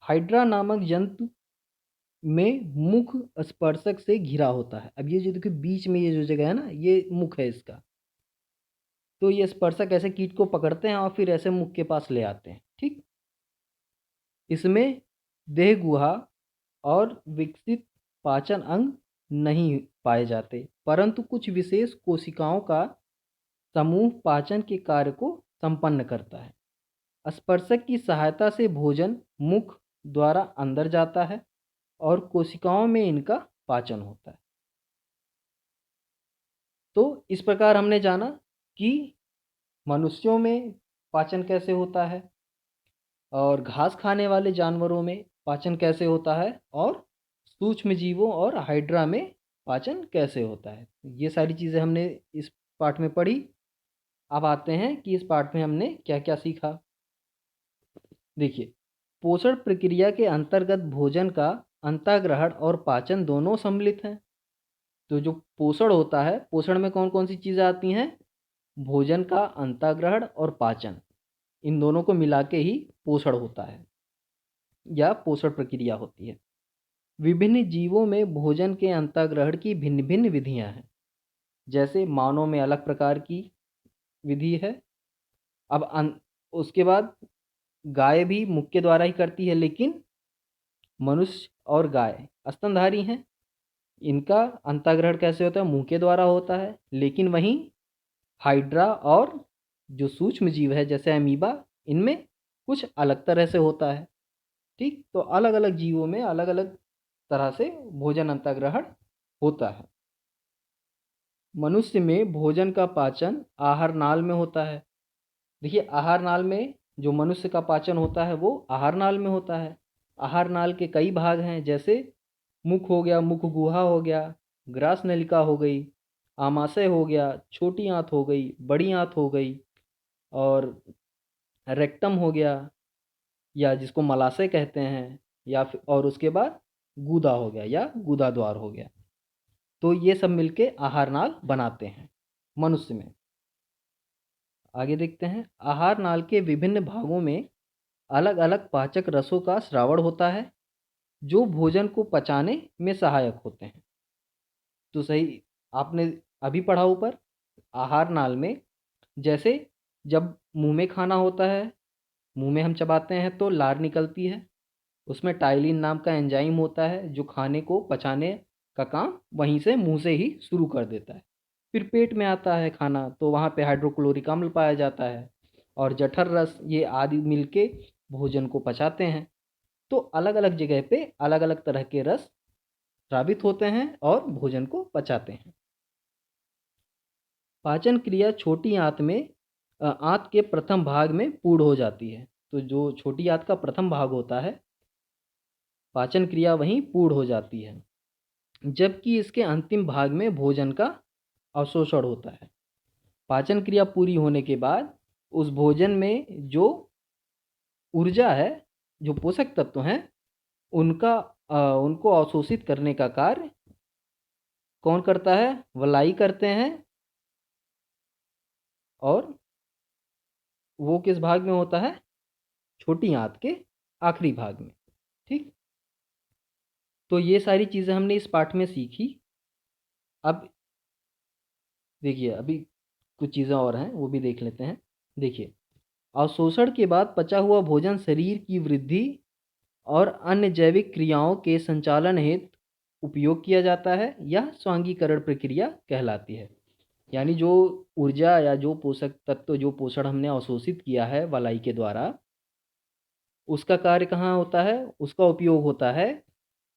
हाइड्रा नामक जंतु में मुख स्पर्शक से घिरा होता है। अब ये जो देखिए बीच में ये जो जगह है ना, ये मुख है इसका। तो ये स्पर्शक ऐसे कीट को पकड़ते हैं और फिर ऐसे मुख के पास ले आते हैं। ठीक। इसमें देह गुहा और विकसित पाचन अंग नहीं पाए जाते, परंतु कुछ विशेष कोशिकाओं का समूह पाचन के कार्य को संपन्न करता है। स्पर्शक की सहायता से भोजन मुख द्वारा अंदर जाता है और कोशिकाओं में इनका पाचन होता है। तो इस प्रकार हमने जाना कि मनुष्यों में पाचन कैसे होता है, और घास खाने वाले जानवरों में पाचन कैसे होता है, और सूक्ष्म जीवों और हाइड्रा में पाचन कैसे होता है। ये सारी चीज़ें हमने इस पाठ में पढ़ी। अब आते हैं कि इस पाठ में हमने क्या क्या सीखा। देखिए पोषण प्रक्रिया के अंतर्गत भोजन का अंतःग्रहण और पाचन दोनों सम्मिलित हैं। तो जो पोषण होता है, पोषण में कौन कौन सी चीज़ें आती हैं, भोजन का अंतःग्रहण और पाचन, इन दोनों को मिला के ही पोषण होता है या पोषण प्रक्रिया होती है। विभिन्न जीवों में भोजन के अंतःग्रहण की भिन्न भिन्न विधियां हैं। जैसे मानव में अलग प्रकार की विधि है। अब उसके बाद गाय भी मुख के द्वारा ही करती है, लेकिन मनुष्य और गाय स्तनधारी हैं, इनका अंतःग्रहण कैसे होता है, मुंह के द्वारा होता है। लेकिन वहीं हाइड्रा और जो सूक्ष्म जीव है जैसे अमीबा, इनमें कुछ अलग तरह से होता है। ठीक, तो अलग अलग जीवों में अलग अलग तरह से भोजन अंतर्ग्रहण होता है। मनुष्य में भोजन का पाचन आहार नाल में होता है। देखिए, आहार नाल में जो मनुष्य का पाचन होता है वो आहार नाल में होता है। आहार नाल के कई भाग हैं, जैसे मुख हो गया, मुख गुहा हो गया, ग्रास नलिका हो गई, आमाशय हो गया, छोटी आंत हो गई, बड़ी आंत हो गई, और रेक्टम हो गया, या जिसको मलाशय कहते हैं, या फिर और उसके बाद गूदा हो गया या गूदा द्वार हो गया। तो ये सब मिलके आहार नाल बनाते हैं मनुष्य में। आगे देखते हैं, आहार नाल के विभिन्न भागों में अलग अलग पाचक रसों का श्रावण होता है, जो भोजन को पचाने में सहायक होते हैं। तो सही, आपने अभी पढ़ा ऊपर, आहार नाल में जैसे जब मुंह में खाना होता है, मुंह में हम चबाते हैं तो लार निकलती है, उसमें टाइलिन नाम का एंजाइम होता है जो खाने को पचाने का काम वहीं से मुंह से ही शुरू कर देता है। फिर पेट में आता है खाना, तो वहाँ पे हाइड्रोक्लोरिक अम्ल पाया जाता है, और जठर रस, ये आदि मिलके भोजन को पचाते हैं। तो अलग अलग जगह पे अलग अलग तरह के रस स्रावित होते हैं और भोजन को पचाते हैं। पाचन क्रिया छोटी आंत में आंत के प्रथम भाग में पूर्ण हो जाती है। तो जो छोटी आंत का प्रथम भाग होता है, पाचन क्रिया वहीं पूर्ण हो जाती है, जबकि इसके अंतिम भाग में भोजन का अवशोषण होता है। पाचन क्रिया पूरी होने के बाद उस भोजन में जो ऊर्जा है, जो पोषक तत्व हैं, उनका उनको अवशोषित करने का कार्य कौन करता है? वलाई करते हैं। और वो किस भाग में होता है? छोटी आंत के आखिरी भाग में। ठीक, तो ये सारी चीज़ें हमने इस पाठ में सीखी। अब देखिए, अभी कुछ चीज़ें और हैं, वो भी देख लेते हैं। देखिए, अवशोषण के बाद पचा हुआ भोजन शरीर की वृद्धि और अन्य जैविक क्रियाओं के संचालन हेतु उपयोग किया जाता है। यह स्वांगीकरण प्रक्रिया कहलाती है। यानी जो ऊर्जा या जो पोषक तत्व, जो पोषण हमने अवशोषित किया है वलाई के द्वारा, उसका कार्य कहाँ होता है? उसका उपयोग होता है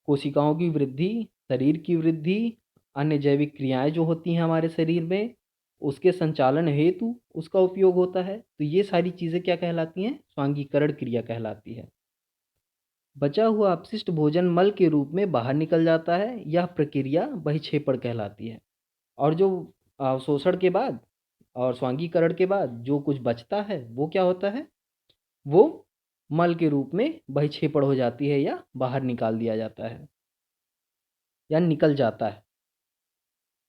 कोशिकाओं की वृद्धि, शरीर की वृद्धि, अन्य जैविक क्रियाएं जो होती हैं हमारे शरीर में, उसके संचालन हेतु उसका उपयोग होता है। तो ये सारी चीज़ें क्या कहलाती हैं? स्वांगीकरण क्रिया कहलाती है। बचा हुआ अपशिष्ट भोजन मल के रूप में बाहर निकल जाता है। यह प्रक्रिया बहिक्षेपण कहलाती है। और जो अवशोषण के बाद और स्वांगीकरण के बाद जो कुछ बचता है वो क्या होता है? वो मल के रूप में बहिक्षेपण हो जाती है या बाहर निकाल दिया जाता है या निकल जाता है।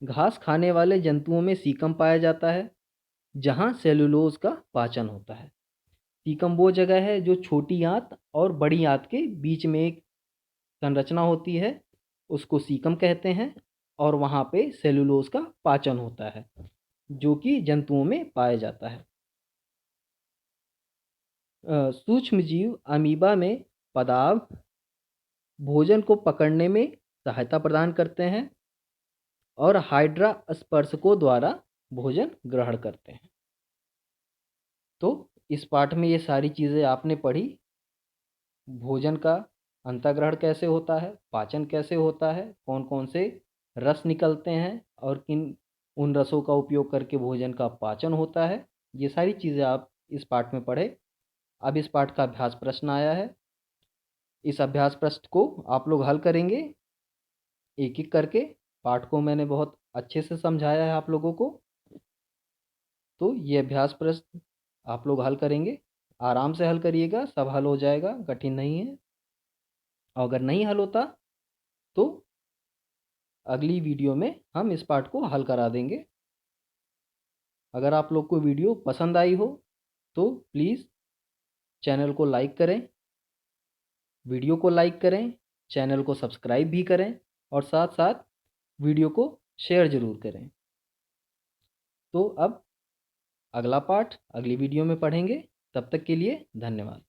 घास खाने वाले जंतुओं में सीकम पाया जाता है, जहाँ सेलुलोज का पाचन होता है। सीकम वो जगह है जो छोटी आंत और बड़ी आंत के बीच में एक संरचना होती है, उसको सीकम कहते हैं, और वहाँ पे सेलुलोज का पाचन होता है, जो कि जंतुओं में पाया जाता है। सूक्ष्म जीव अमीबा में पदार्थ भोजन को पकड़ने में सहायता प्रदान करते हैं और हाइड्रा स्पर्शकों द्वारा भोजन ग्रहण करते हैं। तो इस पाठ में ये सारी चीज़ें आपने पढ़ी। भोजन का अंतःग्रहण कैसे होता है, पाचन कैसे होता है, कौन कौन से रस निकलते हैं, और किन उन रसों का उपयोग करके भोजन का पाचन होता है, ये सारी चीज़ें आप इस पाठ में पढ़े। अब इस पाठ का अभ्यास प्रश्न आया है। इस अभ्यास प्रश्न को आप लोग हल करेंगे एक एक करके। पाठ को मैंने बहुत अच्छे से समझाया है आप लोगों को। तो ये अभ्यास प्रश्न आप लोग हल करेंगे, आराम से हल करिएगा, सब हल हो जाएगा, कठिन नहीं है। और अगर नहीं हल होता तो अगली वीडियो में हम इस पाठ को हल करा देंगे। अगर आप लोग को वीडियो पसंद आई हो तो प्लीज़ चैनल को लाइक करें, वीडियो को लाइक करें, चैनल को सब्सक्राइब भी करें, और साथ साथ वीडियो को शेयर ज़रूर करें। तो अब अगला पाठ अगली वीडियो में पढ़ेंगे। तब तक के लिए धन्यवाद।